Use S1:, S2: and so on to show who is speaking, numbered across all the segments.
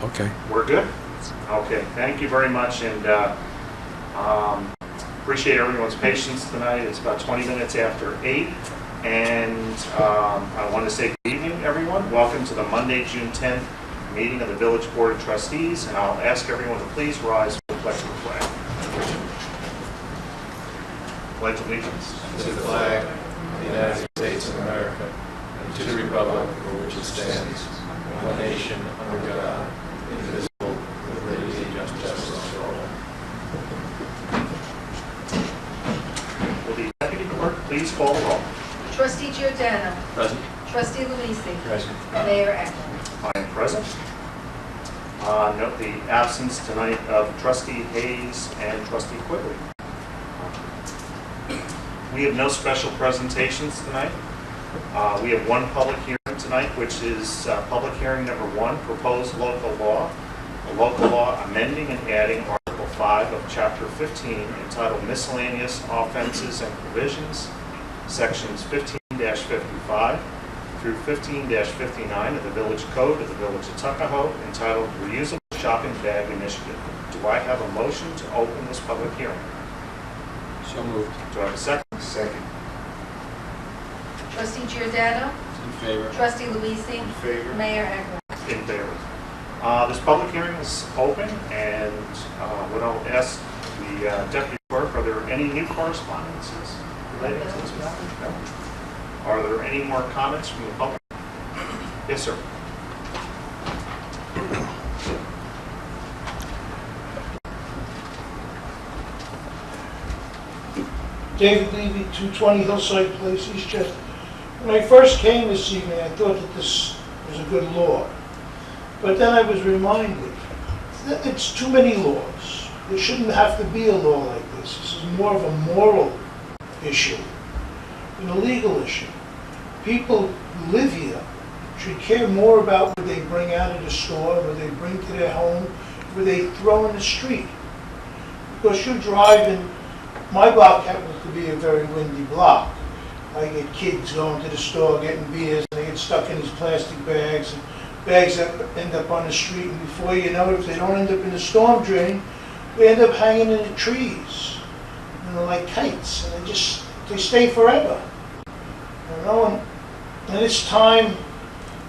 S1: Okay.
S2: We're good? Okay, thank you very much, and appreciate everyone's patience tonight. It's about 20 minutes after 8, and I want to say good evening, everyone. Welcome to the Monday, June 10th meeting of the Village Board of Trustees, and I'll ask everyone to please rise for the pledge of the flag. Pledge allegiance
S3: to the flag of the United States of America and to the republic for which it stands, one nation under God, indivisible, with liberty and justice for all.
S2: Will the Deputy Clerk please call the roll?
S4: Trustee Giordano.
S3: Present.
S4: Trustee Luisi.
S3: Present.
S4: Mayor Eklund.
S2: I am present. Note the absence tonight of Trustee Hayes and Trustee Quigley. We have no special presentations tonight. We have one public hearing tonight, which is public hearing number 1, proposed local law. A local law amending and adding Article 5 of Chapter 15 entitled Miscellaneous Offenses and Provisions, Sections 15-55 through 15-59 of the Village Code of the Village of Tuckahoe, entitled Reusable Shopping Bag Initiative. Do I have a motion to open this public hearing?
S3: So moved.
S2: Do I have a second?
S3: Second.
S4: Trustee Giordano.
S3: In favor.
S4: Trustee Luisi.
S3: In favor.
S4: Mayor Eklund.
S2: In favor. This public hearing is open, and what I'll ask the Deputy Clerk, are there any new correspondences related to this matter? No. Are there any more comments from the public? Yes, sir.
S5: David Levy, 220 Hillside Place, Eastchester. When I first came this evening, I thought that this was a good law. But then I was reminded that it's too many laws. There shouldn't have to be a law like this. This is more of a moral issue than a legal issue. People who live here should care more about what they bring out of the store, what they bring to their home, what they throw in the street. Because you're driving. My block happens to be a very windy block. I get kids going to the store getting beers, and they get stuck in these plastic bags, and bags that end up on the street, and before you know it, if they don't end up in the storm drain, they end up hanging in the trees. And they're like kites, and they stay forever. You know, and it's time,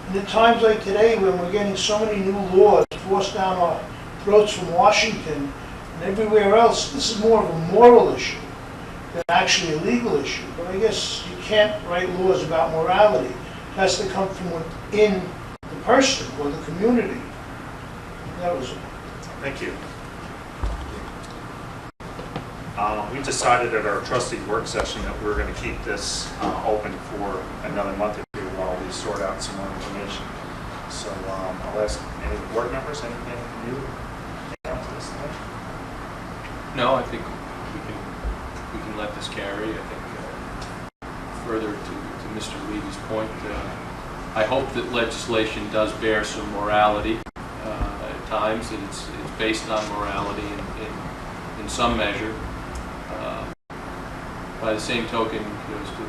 S5: in the times like today when we're getting so many new laws forced down our throats from Washington, and everywhere else, this is more of a moral issue than actually a legal issue. But I guess you can't write laws about morality. It has to come from within the person or the community. That was it.
S2: Thank you. We decided at our trustee work session that we were going to keep this open for another month or two while we sort out some more information. So I'll ask any board members, anything new to add to this tonight?
S3: No, I think we can let this carry. I think further to Mr. Levy's point, I hope that legislation does bear some morality at times, that it's based on morality in some measure. By the same token, as to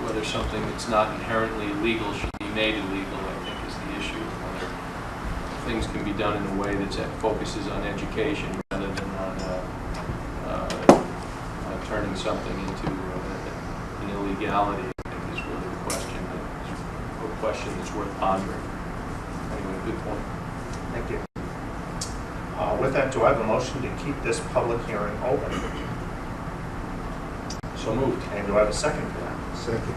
S3: whether something that's not inherently illegal should be made illegal, I think is the issue. Whether things can be done in a way that focuses on education rather than on turning something into an illegality, I think is really the question that's worth pondering. Anyway, good point.
S2: Thank you. With that, do I have a motion to keep this public hearing open?
S3: So moved.
S2: And do I have a second for that?
S1: Second.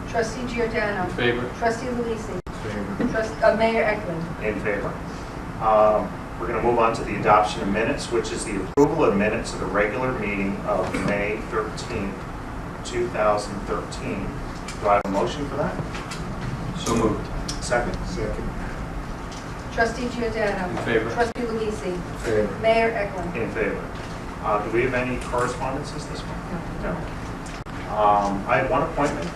S4: Trustee Giordano.
S3: In favor.
S4: Trustee Luisi.
S1: Favor.
S4: Mayor Eklund.
S2: In favor. We're going to move on to the adoption of minutes, which is the approval of minutes of the regular meeting of May 13th, 2013. Do I have a motion for that?
S3: So moved.
S2: Second?
S1: Second.
S4: Trustee Giordano.
S3: In favor.
S4: Trustee Luisi.
S1: Favor.
S4: Mayor Eklund.
S2: In favor. Do we have any correspondences this month? No. I have one appointment.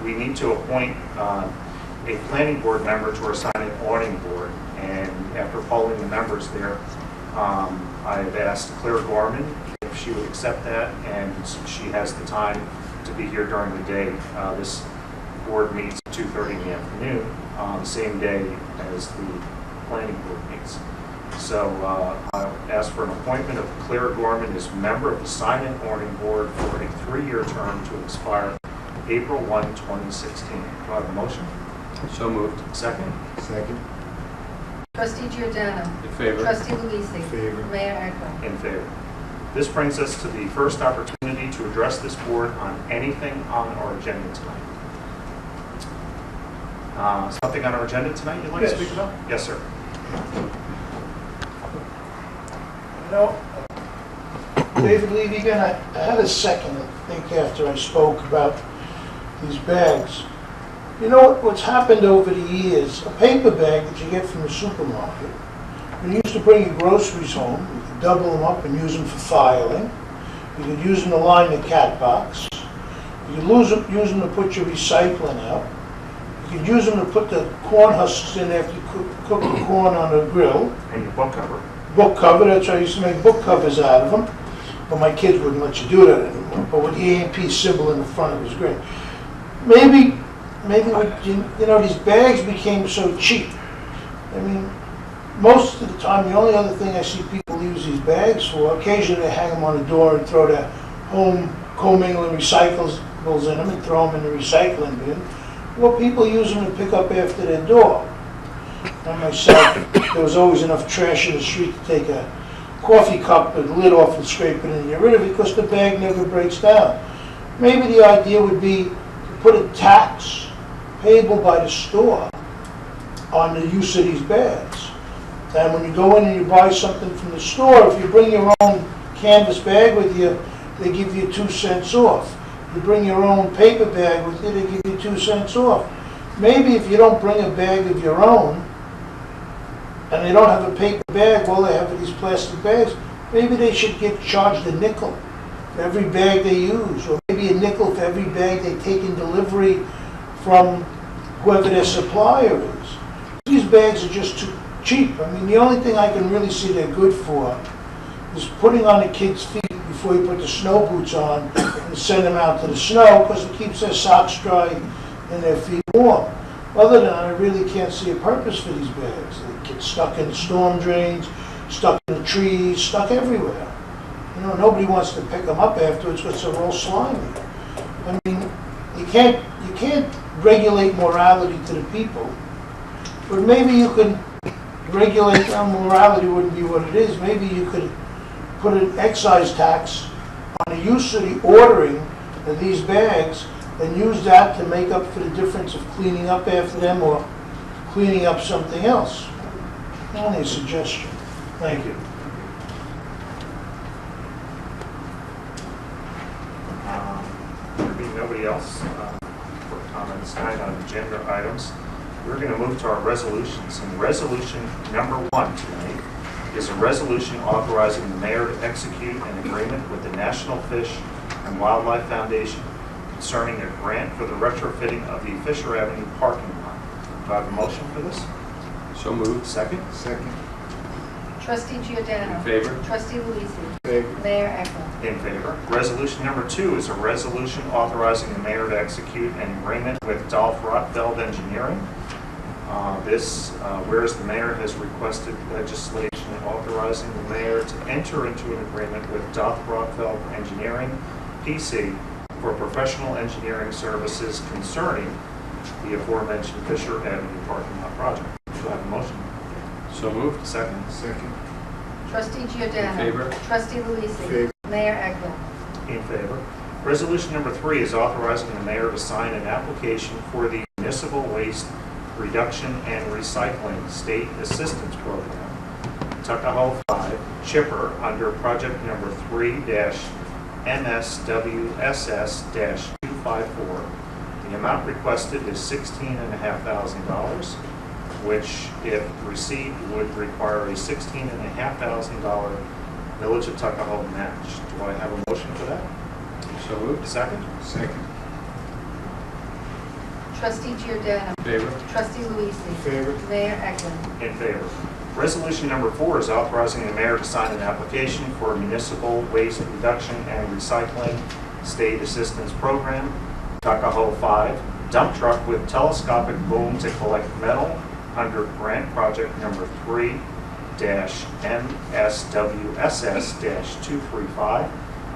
S2: We need to appoint a planning board member to our signing auditing board, and after polling the members there, I've asked Claire Gorman if she would accept that, and she has the time to be here during the day. This board meets at 2:30 in the afternoon. the same day as the planning board meets. So I'll ask for an appointment of Claire Gorman as member of the Sign and Awning Board for a 3-year term to expire April 1, 2016. Do I have a motion?
S3: So moved.
S2: Second?
S1: Second.
S4: Trustee Giordano.
S3: In favor.
S4: Trustee Luisi.
S1: In favor.
S4: Mayor Eklund.
S2: In favor. This brings us to the first opportunity to address this board on anything on our agenda tonight. Something on our agenda tonight you'd like
S5: Yes.
S2: to speak about? Yes, sir.
S5: You know, David Levy, again, I had a second, I think, after I spoke about these bags. You know what's happened over the years, a paper bag that you get from the supermarket, when you used to bring your groceries home, you could double them up and use them for filing. You could use them to line the cat box. You could use them to put your recycling out. You could use them to put the corn husks in after you cook the corn on the grill.
S2: And your book cover.
S5: Book cover, that's why I used to make book covers out of them. But my kids wouldn't let you do that anymore. But with the A&P symbol in the front, it was great. Maybe you know, these bags became so cheap. I mean, most of the time, the only other thing I see people use these bags for, occasionally they hang them on the door and throw their home commingling recyclables in them and throw them in the recycling bin. Well, people use them to pick up after their dog. I myself, there was always enough trash in the street to take a coffee cup with the lid off and scrape it in and get rid of it because the bag never breaks down. Maybe the idea would be to put a tax payable by the store on the use of these bags. And when you go in and you buy something from the store, if you bring your own canvas bag with you, they give you 2 cents off. If you bring your own paper bag with you, they give you 2 cents off. Maybe if you don't bring a bag of your own, and they don't have a paper bag, well, they have these plastic bags, maybe they should get charged a nickel for every bag they use, or maybe a nickel for every bag they take in delivery from whoever their supplier is. These bags are just too cheap. I mean, the only thing I can really see they're good for is putting on the kids' feet before you put the snow boots on and send them out to the snow, because it keeps their socks dry and their feet warm. Other than that, I really can't see a purpose for these bags. They get stuck in the storm drains, stuck in the trees, stuck everywhere. You know, nobody wants to pick them up afterwards because they're all slimy. I mean, you can't regulate morality to the people, but maybe you could regulate, morality wouldn't be what it is. Maybe you could put an excise tax on the use of the ordering of these bags and use that to make up for the difference of cleaning up after them or cleaning up something else. Only a suggestion. Thank you.
S2: There being nobody else for comments tonight on agenda items, we're going to move to our resolutions. And resolution number 1 tonight is a resolution authorizing the mayor to execute an agreement with the National Fish and Wildlife Foundation concerning a grant for the retrofitting of the Fisher Avenue parking lot. Do I have a motion for this?
S3: So moved.
S2: Second?
S1: Second.
S4: Trustee Giordano.
S3: In favor.
S4: Trustee Luisi.
S1: In favor.
S4: Mayor Eklund.
S2: In favor. Resolution number 2 is a resolution authorizing the mayor to execute an agreement with Dolph Rothfeld Engineering. Whereas the mayor has requested legislation authorizing the mayor to enter into an agreement with Dolph Rothfeld Engineering, PC, for professional engineering services concerning the aforementioned Fisher Avenue parking lot project. Do I have a motion?
S3: So moved.
S2: Second?
S1: Second.
S4: Trustee Giordano.
S3: In favor.
S4: Trustee Luisi.
S1: In favor.
S4: Mayor Eklund.
S2: In favor. Resolution number 3 is authorizing the mayor to sign an application for the Municipal Waste Reduction and Recycling State Assistance Program, Tuckahoe 5, Chipper, under project number 3-MSWSS-254. The amount requested is $16,500, which, if received, would require a $16,500 Village of Tuckahoe match. Do I have a motion for that?
S3: So moved.
S2: Second?
S1: Second.
S4: Trustee Giordano.
S3: In favor.
S4: Trustee
S1: In
S4: Luisi.
S1: favor.
S4: Mayor Eklund.
S2: In favor. Resolution number 4 is authorizing the mayor to sign an application for a municipal waste reduction and recycling state assistance program, Tuckahoe 5, dump truck with telescopic boom to collect metal under grant project number 3-MSWSS-235.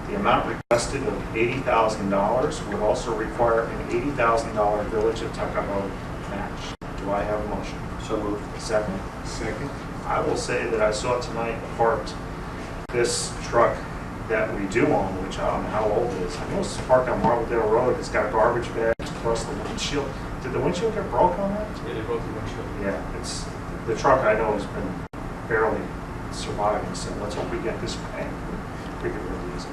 S2: The amount requested of $80,000 would also require an $80,000 Village of Tuckahoe match. Do I have a motion?
S3: So moved.
S2: Second?
S1: Second.
S2: I will say that I saw tonight parked this truck that we do own, which I don't know how old it is. I know it's parked on Marbledale Road. It's got garbage bags across the windshield. Did the windshield get broke on that?
S3: Yeah, they broke the windshield.
S2: Yeah, it's, the truck I know has been barely surviving, so let's hope we get this back. We can really use it.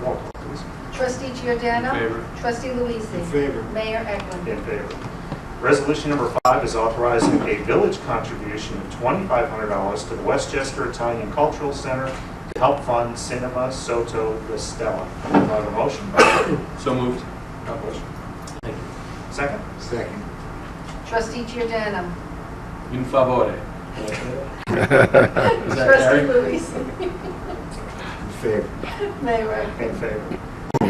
S2: Roll call, please.
S4: Trustee Giordano.
S3: In favor.
S4: Trustee Luisi.
S1: In favor.
S4: Mayor Eklund.
S2: In favor. Resolution number 5 is authorizing a village contribution of $2,500 to the Westchester Italian Cultural Center to help fund Cinema Sotto La Stella. Do I have a motion?
S3: So moved.
S2: Thank you. Second?
S1: Second.
S4: Trustee Giordano.
S3: In favore.
S4: Trustee Luisi.
S1: In favor.
S4: Mayor Eklund.
S2: In favor.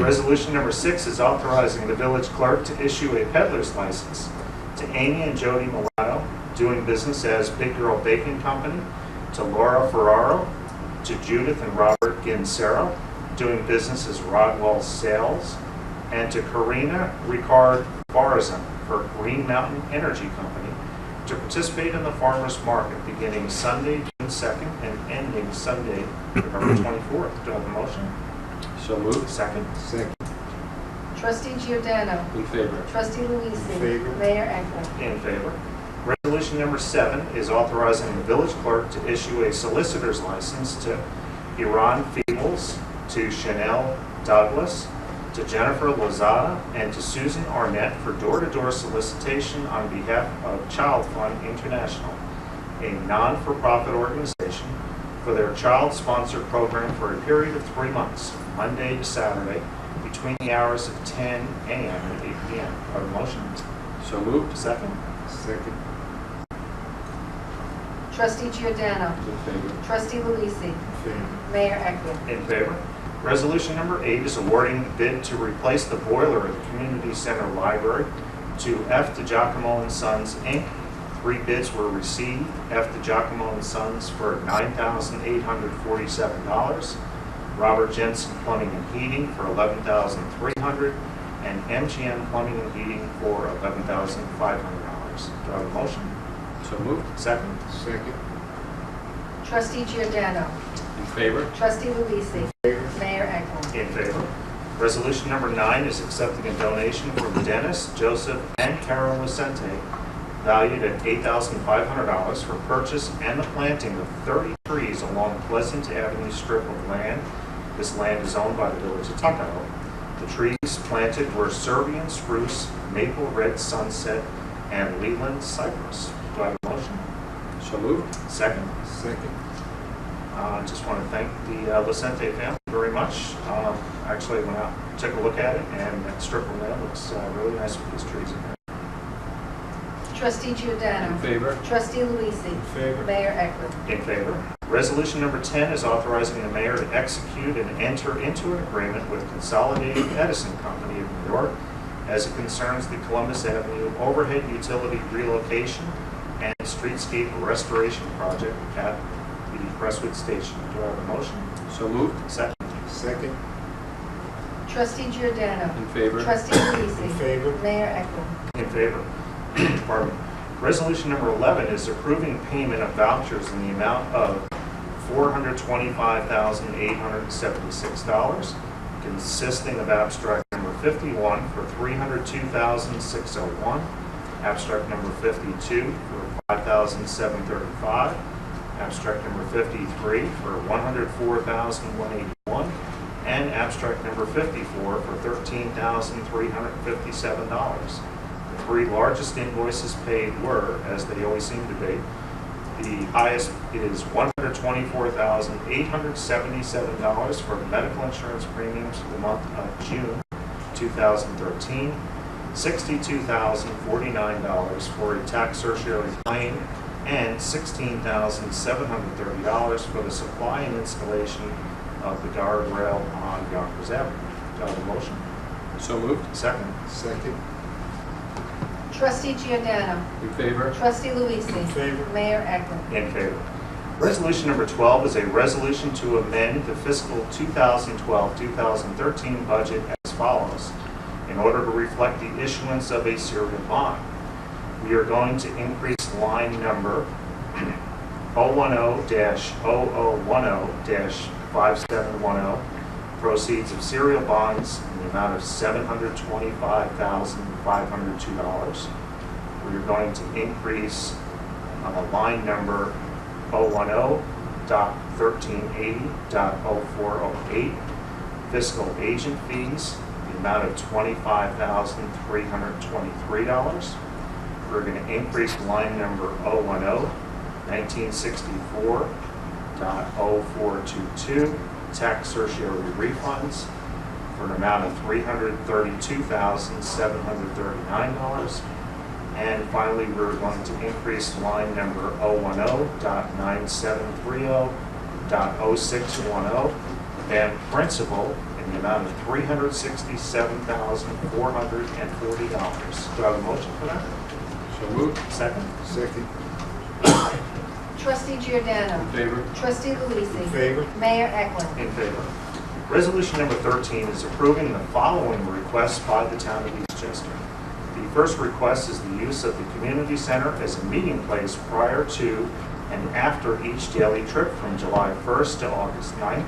S2: Resolution number 6 is authorizing the village clerk to issue a peddler's license to Amy and Jody Milano, doing business as Big Girl Baking Company, to Laura Ferraro, to Judith and Robert Ginsero, doing business as Rodwell Sales, and to Karina Ricard Barzan for Green Mountain Energy Company, to participate in the farmers market beginning Sunday, June 2nd and ending Sunday, November 24th. Do I have a motion?
S3: So moved.
S2: Second?
S1: Second.
S4: Trustee Giordano.
S3: In favor.
S4: Trustee Luisi.
S1: In favor.
S4: Mayor Eklund.
S2: In favor. Resolution number 7 is authorizing the village clerk to issue a solicitor's license to Iran Feebles, to Chanel Douglas, to Jennifer Lozada, and to Susan Arnett for door-to-door solicitation on behalf of Child Fund International, a non-for-profit organization, for their child-sponsored program for a period of 3 months, Monday to Saturday, between the hours of 10 a.m. and 8 p.m. Do I have a motion?
S3: So moved.
S2: Second?
S1: Second.
S4: Trustee Giordano.
S3: In favor.
S4: Trustee Luisi.
S1: In favor.
S4: Mayor Eklund.
S2: In favor. Resolution number 8 is awarding the bid to replace the boiler at the Community Center Library to F. DiGiacomo and Sons, Inc. 3 bids were received. F. DiGiacomo and Sons for $9,847. Robert Jensen Plumbing and Heating for $11,300, and MGM Plumbing and Heating for $11,500. Do I have a motion?
S3: So moved.
S2: Second?
S1: Second.
S4: Trustee Giordano.
S3: In favor.
S4: Trustee Luisi.
S1: Favor.
S4: Mayor Eklund.
S2: In favor. Resolution number 9 is accepting a donation from Dennis, Joseph, and Carol Lucente, valued at $8,500 for purchase and the planting of 30 trees along Pleasant Avenue strip of land. This land is owned by the Village of Tuckahoe. The trees planted were Serbian spruce, maple red sunset, and Leland cypress. Do I have a motion?
S3: So moved.
S2: Second?
S1: Second.
S2: I just want to thank the Lucente family very much. Actually, I went out, took a look at it, and that strip of land looks really nice with these trees in there.
S4: Trustee Giordano.
S3: In favor.
S4: Trustee Luisi.
S1: In favor.
S4: Mayor Eklund.
S2: In favor. Resolution number 10 is authorizing the mayor to execute and enter into an agreement with Consolidated Edison Company of New York as it concerns the Columbus Avenue overhead utility relocation and streetscape restoration project at the Crestwood Station. Do I have a motion?
S3: So moved.
S2: Second.
S1: Second.
S4: Trustee Giordano.
S3: In favor.
S4: Trustee Luisi.
S1: In favor.
S4: Mayor Eklund.
S2: In favor. Pardon me. Resolution number 11 is approving payment of vouchers in the amount of $425,876, consisting of abstract number 51 for $302,601, abstract number 52 for $5,735, abstract number 53 for $104,181, and abstract number 54 for $13,357. The 3 largest invoices paid were, as they always seem to be, the highest is $124,877 for medical insurance premiums for the month of June 2013, $62,049 for a tax certiorari claim, and $16,730 for the supply and installation of the guardrail on Yonkers Avenue. Do I have a motion?
S3: So moved.
S2: Second?
S1: Second.
S4: Trustee Giordano.
S3: In favor?
S4: Trustee Luisi.
S1: In favor.
S4: Mayor Eklund.
S2: In favor. Resolution number 12 is a resolution to amend the fiscal 2012-2013 budget as follows. In order to reflect the issuance of a serial bond, we are going to increase line number 010-0010-5710, proceeds of serial bonds in the amount of $725,502. We are going to increase line number 010.1380.0408, fiscal agent fees, the amount of $25,323. We're going to increase line number 010-1964.0422, tax certiorari refunds, for an amount of $332,739. And finally, we're going to increase line number 010.9730.0610, and principal in the amount of $367,440. Do I have a motion for that?
S3: So moved.
S2: Second?
S1: Second.
S4: Trustee Giordano.
S3: In favor?
S4: Trustee Luisi.
S1: In favor.
S4: Mayor Eklund.
S2: In favor. Resolution number 13 is approving the following requests by the town of Eastchester. The first request is the use of the community center as a meeting place prior to and after each daily trip from July 1st to August 9th.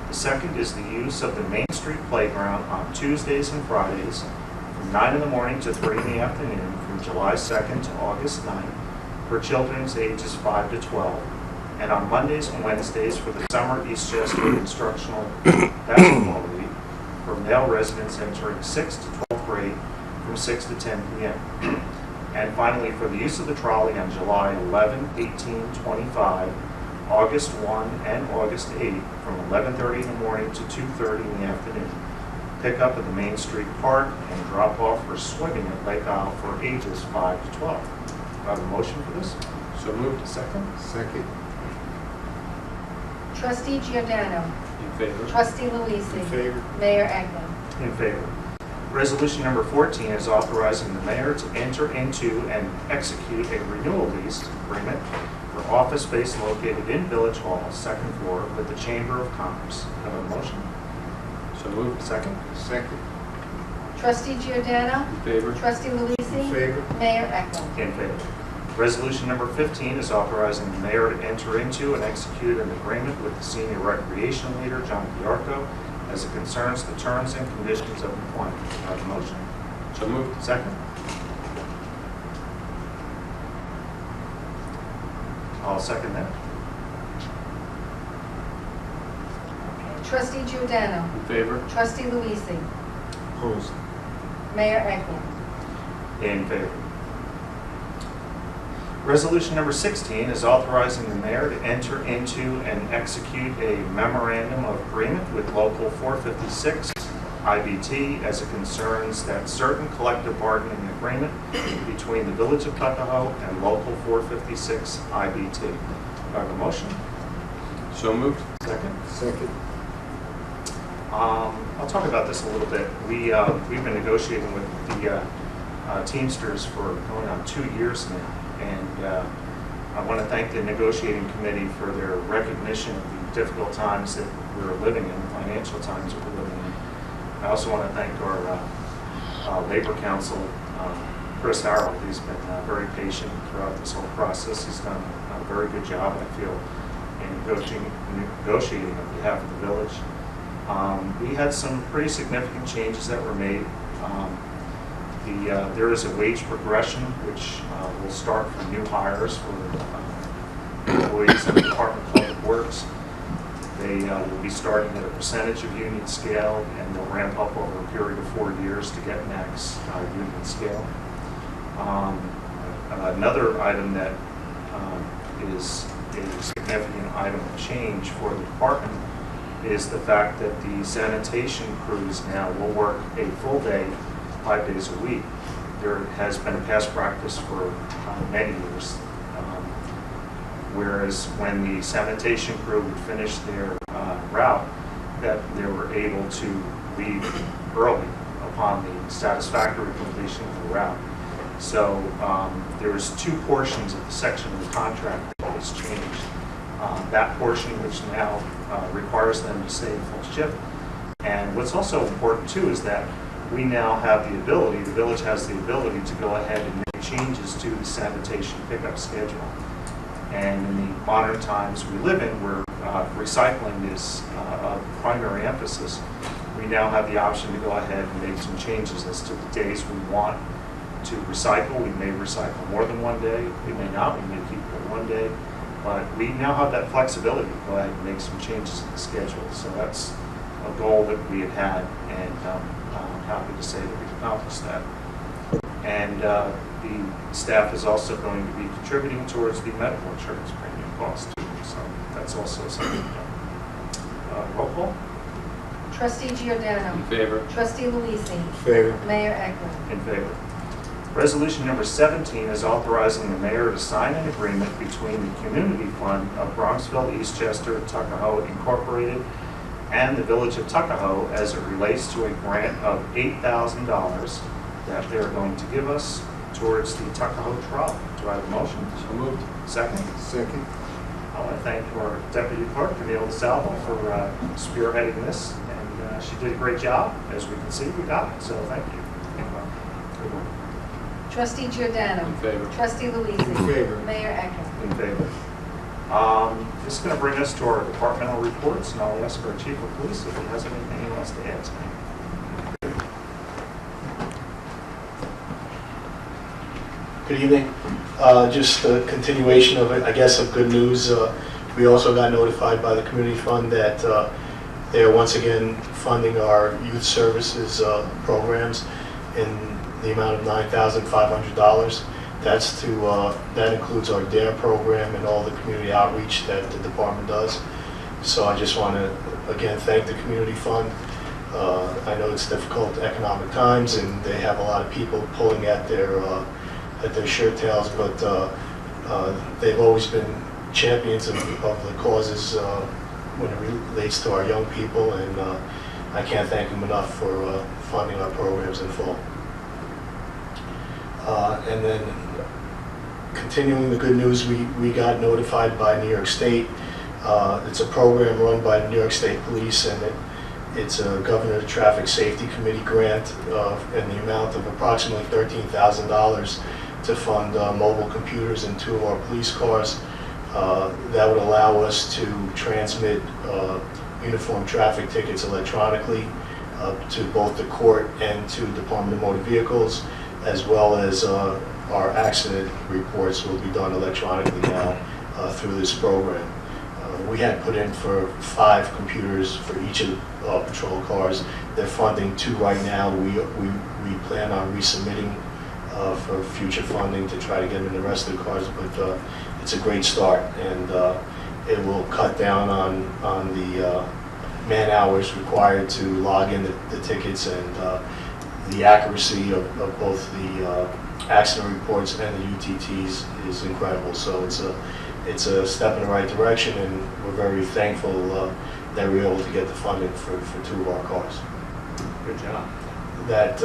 S2: The second is the use of the Main Street Playground on Tuesdays and Fridays from 9 in the morning to 3 in the afternoon from July 2nd to August 9th for children's ages 5 to 12, and on Mondays and Wednesdays for the Summer Eastchester Instructional Basketball League for male residents entering 6th to 12th grade from 6 to 10 p.m. And finally, for the use of the trolley on July 11, 18, 25, August 1, and August 8 from 11:30 in the morning to 2:30 in the afternoon. Pick up at the Main Street Park and drop off for swimming at Lake Isle for ages 5 to 12. Do I have a motion for this?
S3: So moved.
S2: Second?
S1: Second.
S4: Trustee Giordano.
S3: In favor?
S4: Trustee Luisi.
S1: In favor.
S4: Mayor Eklund.
S2: In favor. Resolution number 14 is authorizing the mayor to enter into and execute a renewal lease agreement for office space located in Village Hall, second floor, with the Chamber of Commerce. Have a motion?
S3: So moved.
S2: Second?
S1: Second.
S4: Trustee Giordano.
S3: In favor?
S4: Trustee Luisi.
S1: In favor.
S4: Mayor Eklund.
S2: In favor. Resolution number 15 is authorizing the mayor to enter into and execute an agreement with the senior recreation leader, John Piarco, as it concerns the terms and conditions of employment. Do I have a motion?
S3: So moved.
S2: Second? I'll second that.
S4: Trustee Giordano.
S3: In favor?
S4: Trustee Luisi.
S1: Opposed.
S4: Mayor Eklund.
S2: In favor. Resolution number 16 is authorizing the mayor to enter into and execute a memorandum of agreement with Local 456 IBT as it concerns that certain collective bargaining agreement between the Village of Tuckahoe and Local 456 IBT. Do I have a motion?
S3: So moved.
S2: Second?
S1: Second.
S2: I'll talk about this a little bit. We've been negotiating with the Teamsters for going on 2 years now, and I want to thank the negotiating committee for their recognition of the difficult times that we're living in, the financial times that we're living in. I also want to thank our labor counsel, Chris Harrell. He's been very patient throughout this whole process. He's done a very good job, I feel, in negotiating on behalf of the village. We had some pretty significant changes that were made. There is a wage progression which will start for new hires for employees in the Department of Public Works. They will be starting at a percentage of union scale, and they'll ramp up over a period of 4 years to get max union scale. Another item that is a significant item of change for the department is the fact that the sanitation crews now will work a full day, 5 days a week. There has been a past practice for many years, whereas when the sanitation crew would finish their route, that they were able to leave early upon the satisfactory completion of the route. So there was two portions of the section of the contract that was changed. That portion which now requires them to stay full shift. And what's also important too is that we now have the ability, the village has the ability to go ahead and make changes to the sanitation pickup schedule. And in the modern times we live in, where recycling is a primary emphasis, we now have the option to go ahead and make some changes as to the days we want to recycle. We may recycle more than one day, we may not, we may keep it one day, but we now have that flexibility to go ahead and make some changes in the schedule. So that's a goal that we had, and I'm happy to say that we've accomplished that. And the staff is also going to be contributing towards the medical insurance premium cost too. So that's also something. Roll call?
S4: Trustee Giordano.
S3: In favor.
S4: Trustee Luise.
S1: In favor.
S4: Mayor Eklund.
S2: In favor. Resolution number 17 is authorizing the mayor to sign an agreement between the Community Fund of Bronxville, Eastchester, Tuckahoe Incorporated and the Village of Tuckahoe as it relates to a grant of $8,000 that they're going to give us towards the Tuckahoe Trolley. Do I have a motion?
S3: So moved.
S2: Second?
S1: Second.
S2: I want to thank our Deputy Clerk, Camille DeSalvo, for spearheading this, and she did a great job. As we can see, we got it, so thank you. Good one.
S4: Trustee Giordano.
S3: In favor.
S4: Trustee Luise.
S1: In favor.
S4: Mayor Eklund.
S2: In favor. This is going to bring us to our departmental reports, and I'll ask our Chief of Police if he has anything he wants to add tonight.
S6: Good evening. Just a continuation of, I guess, of good news. We also got notified by the Community Fund that they are once again funding our youth services programs in the amount of $9,500. That's to that includes our DARE program and all the community outreach that the department does. So I just want to again thank the Community Fund. I know it's difficult economic times, and they have a lot of people pulling at their shirt tails, but they've always been champions of the causes when it relates to our young people, and I can't thank them enough for funding our programs in full. And then continuing the good news, we got notified by New York State. It's a program run by the New York State Police, and it's a Governor Traffic Safety Committee grant in the amount of approximately $13,000 to fund mobile computers in 2 of our police cars. That would allow us to transmit uniform traffic tickets electronically to both the court and to Department of Motor Vehicles, as well as our accident reports will be done electronically now through this program. We had put in for 5 computers for each of the patrol cars. They're funding 2 right now. We plan on resubmitting for future funding to try to get them in the rest of the cars, but it's a great start, and it will cut down on the man hours required to log in the tickets, and the accuracy of both the accident reports and the UTTs is incredible. So it's a step in the right direction, and we're very thankful that we were able to get the funding for 2 of our cars.
S2: Good job.
S6: That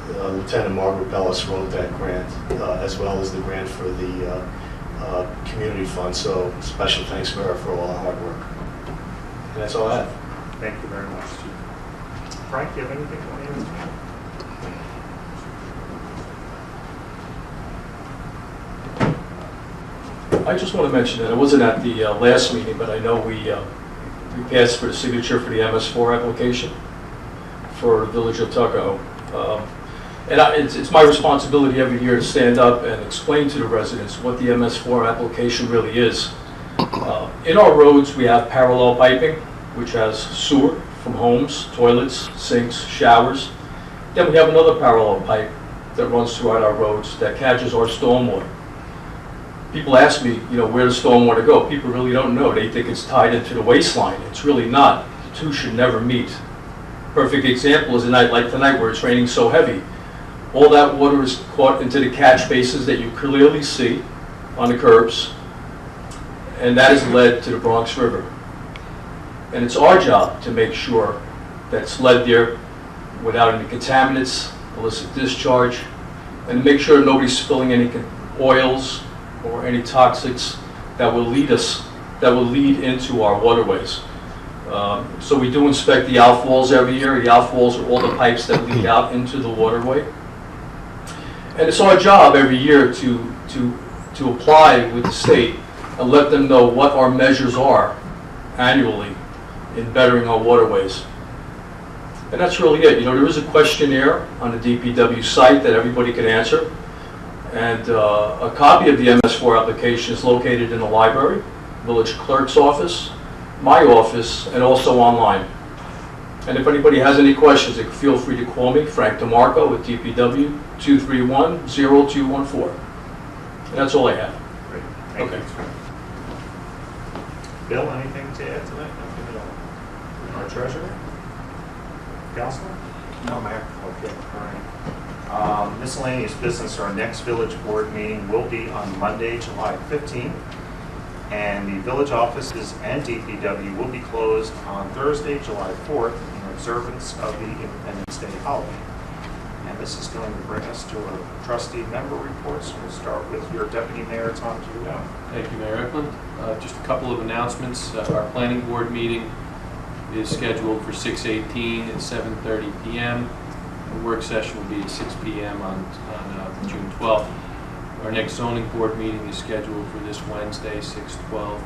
S6: Lieutenant Margaret Bellis wrote that grant, as well as the grant for the Community Fund. So special thanks to her for all her hard work. And that's all I have.
S2: Thank you very much, Chief. Frank, do you have anything you want to add?
S7: I just want to mention that I wasn't at the last meeting, but I know we passed for the signature for the MS4 application for Village of Tuckahoe. And it's my responsibility every year to stand up and explain to the residents what the MS4 application really is. In our roads, we have parallel piping, which has sewer from homes, toilets, sinks, showers. Then we have another parallel pipe that runs throughout our roads that catches our stormwater. People ask me, where does stormwater go? People really don't know. They think it's tied into the waistline. It's really not. The 2 should never meet. Perfect example is a night like tonight where it's raining so heavy. All that water is caught into the catch basins that you clearly see on the curbs, and that has led to the Bronx River. And it's our job to make sure that it's led there without any contaminants, illicit discharge, and make sure nobody's spilling any oils or any toxics that will lead into our waterways. So we do inspect the outfalls every year. The outfalls are all the pipes that lead out into the waterway. And it's our job every year to apply with the state and let them know what our measures are annually in bettering our waterways. And that's really it. You know, there is a questionnaire on the DPW site that everybody can answer. And a copy of the MS4 application is located in the library, village clerk's office, my office, and also online. And if anybody has any questions, they can feel free to call me, Frank DeMarco at DPW 231-0214. And that's all I have.
S2: Great. Thank
S7: Okay.
S2: you. Bill, anything to add tonight? Nothing at all. Our treasurer? Counselor?
S1: No, Mayor.
S2: Okay, all right. Miscellaneous business, our next village board meeting will be on Monday, July 15th. And the village offices and DPW will be closed on Thursday, July 4th, in observance of the Independence Day holiday. And this is going to bring us to our trustee member reports. We'll start with your deputy mayor, Tom Tuckahoe.
S3: Thank you, Mayor Eklund. Just a couple of announcements. Our planning board meeting is scheduled for 6/18 at 7:30 p.m. The work session will be at 6 p.m. on June 12th. Our next zoning board meeting is scheduled for this Wednesday, 6/12,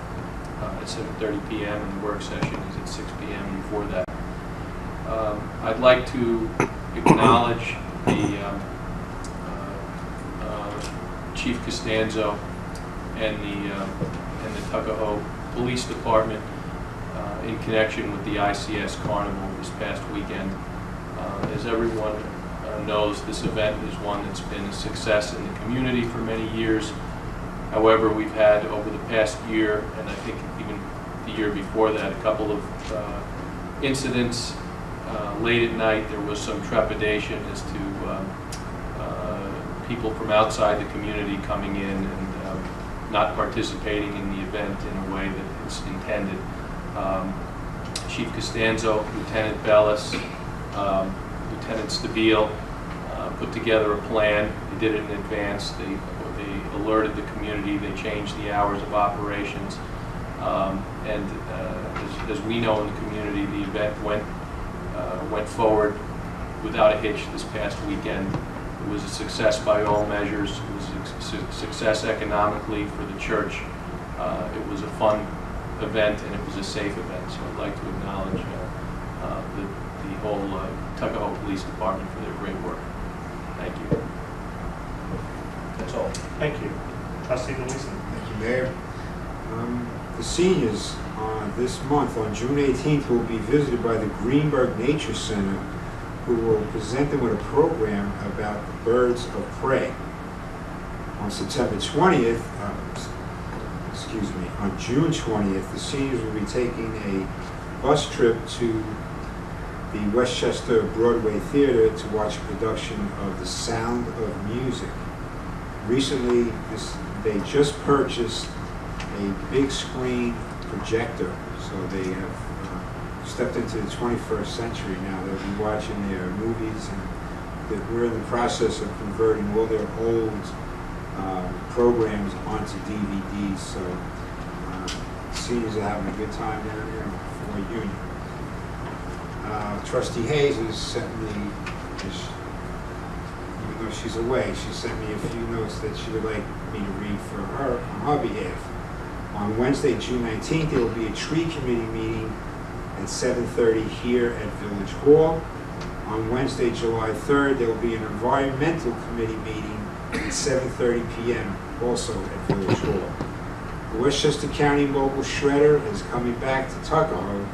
S3: at 7:30 p.m. and the work session is at 6 p.m. before that. I'd like to acknowledge the Chief Costanzo and the Tuckahoe Police Department in connection with the ICS Carnival this past weekend. As everyone knows, this event is one that's been a success in the community for many years. However, we've had over the past year, and I think even the year before that, a couple of incidents. Late at night, there was some trepidation as to people from outside the community coming in and not participating in the event in a way that it's intended. Chief Costanzo, Lieutenant Bellis, Lieutenant Stabile put together a plan. They did it in advance. They alerted the community. They changed the hours of operations. As we know in the community, the event went forward without a hitch this past weekend. It was a success by all measures. It was a success economically for the church. It was a fun event and it was a safe event. So I'd like to acknowledge the whole Tuckahoe Police Department for their great work. Thank you. That's all.
S2: Thank you. Trustee Luisen.
S1: Thank you, Mayor. The seniors this month, on June 18th, will be visited by the Greenberg Nature Center, who will present them with a program about the birds of prey. On September 20th, on June 20th, the seniors will be taking a bus trip to the Westchester Broadway Theater to watch a production of The Sound of Music. Recently, they just purchased a big screen projector, so they have stepped into the 21st century now. They'll be watching their movies, and we're in the process of converting all their old programs onto DVDs, so seniors are having a good time down there for Union. Trustee Hayes has sent me, even though she's away, she sent me a few notes that she would like me to read for her on her behalf. On Wednesday, June 19th, there will be a tree committee meeting at 7:30 here at Village Hall. On Wednesday, July 3rd, there will be an environmental committee meeting at 7:30 p.m. also at Village Hall. The Westchester County Mobile Shredder is coming back to Tuckahoe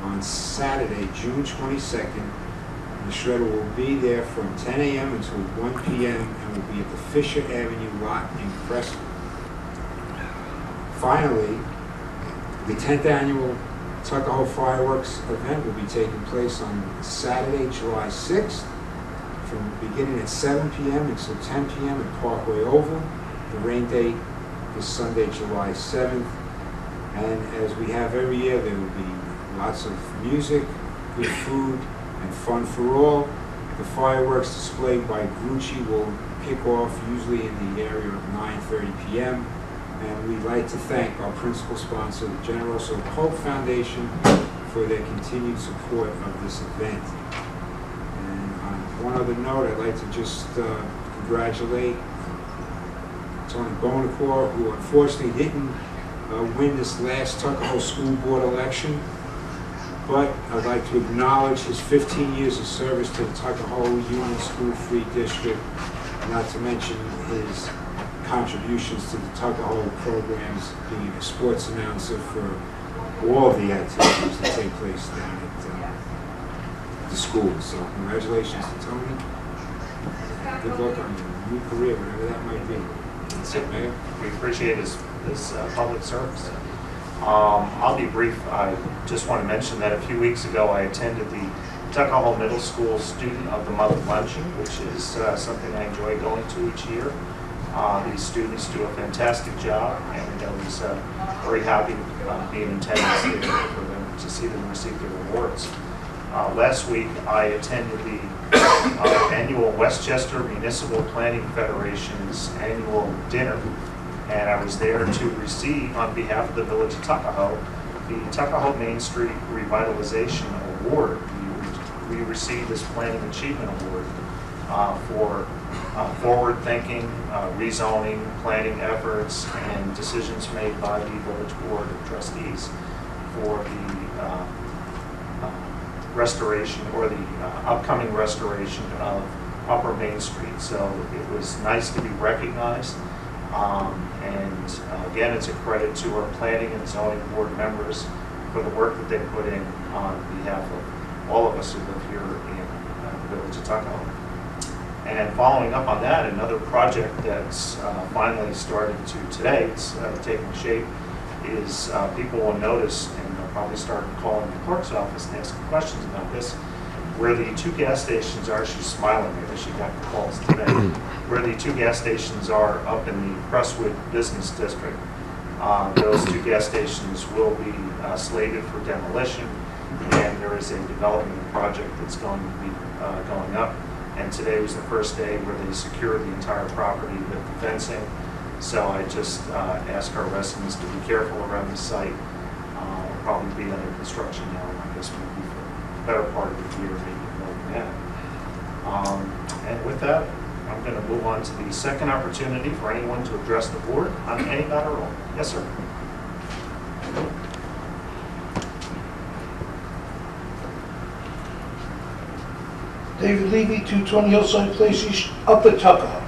S1: on Saturday, June 22nd. The shredder will be there from 10 a.m. until 1 p.m. and will be at the Fisher Avenue lot in Creston. Finally, the 10th annual Tuckahoe Fireworks event will be taking place on Saturday, July 6th, from beginning at 7 p.m. until 10 p.m. at Parkway Oval. The rain date is Sunday, July 7th. And as we have every year, there will be lots of music, good food, and fun for all. The fireworks displayed by Grucci will kick off usually in the area of 9:30 p.m. And we'd like to thank our principal sponsor, the Generoso Hope Foundation, for their continued support of this event. And on one other note, I'd like to just congratulate Tony Bonacore, who unfortunately didn't win this last Tuckahoe School Board election. But I'd like to acknowledge his 15 years of service to the Tuckahoe Union School Free District, not to mention his contributions to the Tuckahoe programs, being a sports announcer for all of the activities that take place down at the school. So congratulations to Tony. Good luck on your new career, whatever that might be. That's it, Mayor.
S2: We appreciate his public service. I'll be brief. I just want to mention that a few weeks ago I attended the Tuckahoe Middle School Student of the Month luncheon, which is something I enjoy going to each year. These students do a fantastic job, and I was very happy to be in attendance here for them to see them receive their awards. Last week I attended the annual Westchester Municipal Planning Federation's annual dinner, and I was there to receive, on behalf of the Village of Tuckahoe, the Tuckahoe Main Street Revitalization Award. We received this Planning Achievement Award for forward-thinking, rezoning, planning efforts, and decisions made by the Village Board of Trustees for the restoration, or the upcoming restoration of Upper Main Street. So it was nice to be recognized. And again, it's a credit to our planning and zoning board members for the work that they put in on behalf of all of us who live here in the Village of Tuckahoe. And following up on that, another project that's finally started to today, it's taking shape, is people will notice, and they'll probably start calling the clerk's office and asking questions about this, where the two gas stations are. She's smiling because she got the calls today. Where the two gas stations are up in the Crestwood Business District, those two gas stations will be slated for demolition, and there is a development project that's going to be going up. And today was the first day where they secured the entire property with the fencing. So I just ask our residents to be careful around the site. It'll probably be under construction now, I guess maybe for the better part of the year, maybe more than that. And with that, I'm going to move on to the second opportunity for anyone to address the board on any matter at all. Yes, sir.
S5: David Levy, 220 Hillside Place East, Upper Tuckahoe.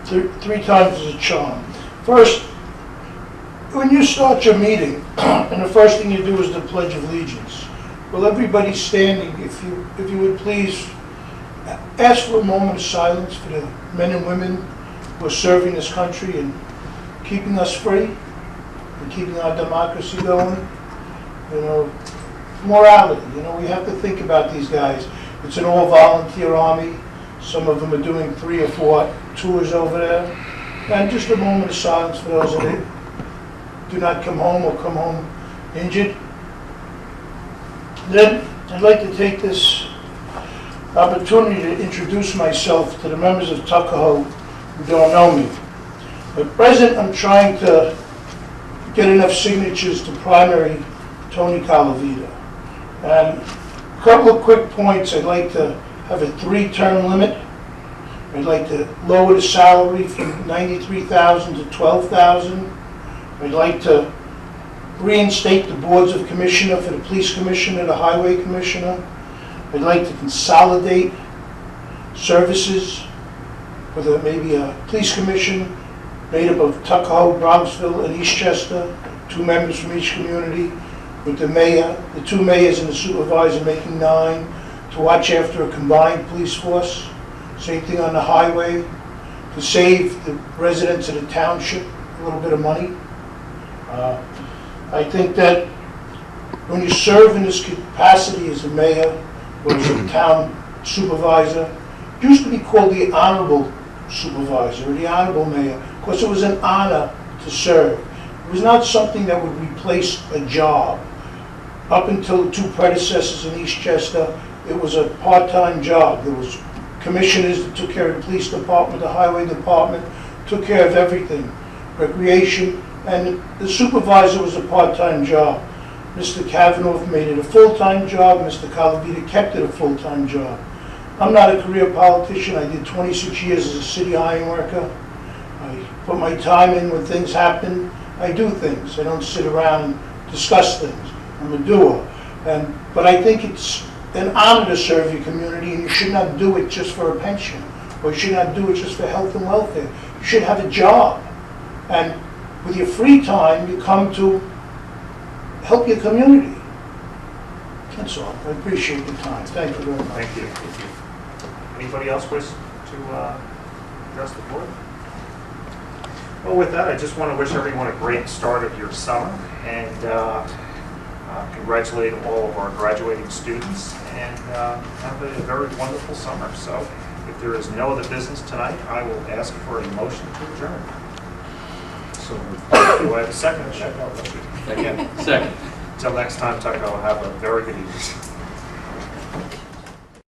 S5: Three times is a charm. First, when you start your meeting, and the first thing you do is the Pledge of Allegiance. Will everybody standing, if you would please, ask for a moment of silence for the men and women who are serving this country and keeping us free and keeping our democracy going. You know, morality, you know, we have to think about these guys. It's an all-volunteer army. Some of them are doing 3 or 4 tours over there. And just a moment of silence for those that do not come home or come home injured. Then I'd like to take this opportunity to introduce myself to the members of Tuckahoe who don't know me. At present, I'm trying to get enough signatures to primary Tony Calavita. And a couple of quick points. I'd like to have a 3-term limit. I'd like to lower the salary from $93,000 to $12,000. I'd like to reinstate the boards of commissioner for the police commissioner, the highway commissioner. I'd like to consolidate services with maybe a police commission made up of Tuckahoe, Bronxville, and Eastchester, 2 members from each community, with the mayor, the 2 mayors and the supervisor making 9, to watch after a combined police force. Same thing on the highway, to save the residents of the township a little bit of money. I think that when you serve in this capacity as a mayor or as a town supervisor, it used to be called the honorable supervisor or the honorable mayor, because it was an honor to serve. It was not something that would replace a job. Up until the 2 predecessors in Eastchester, it was a part-time job. There was commissioners that took care of the police department, the highway department, took care of everything, recreation, and the supervisor was a part-time job. Mr. Kavanaugh made it a full-time job, Mr. Calavita kept it a full-time job. I'm not a career politician, I did 26 years as a city iron worker. I put my time in when things happen, I do things, I don't sit around and discuss things, I'm a doer. But I think it's an honor to serve your community, and you should not do it just for a pension, or you should not do it just for health and welfare. You should have a job, and with your free time, you come to help your community. That's all. I appreciate the time. Thank you very much.
S2: Thank you. Anybody else wish to address the board? Well, with that, I just want to wish everyone a great start of your summer, and congratulate all of our graduating students, and have a very wonderful summer. So if there is no other business tonight, I will ask for a motion to adjourn. So do I have a second?
S3: Second.
S2: Until next time, Tuckahoe, have a very good evening.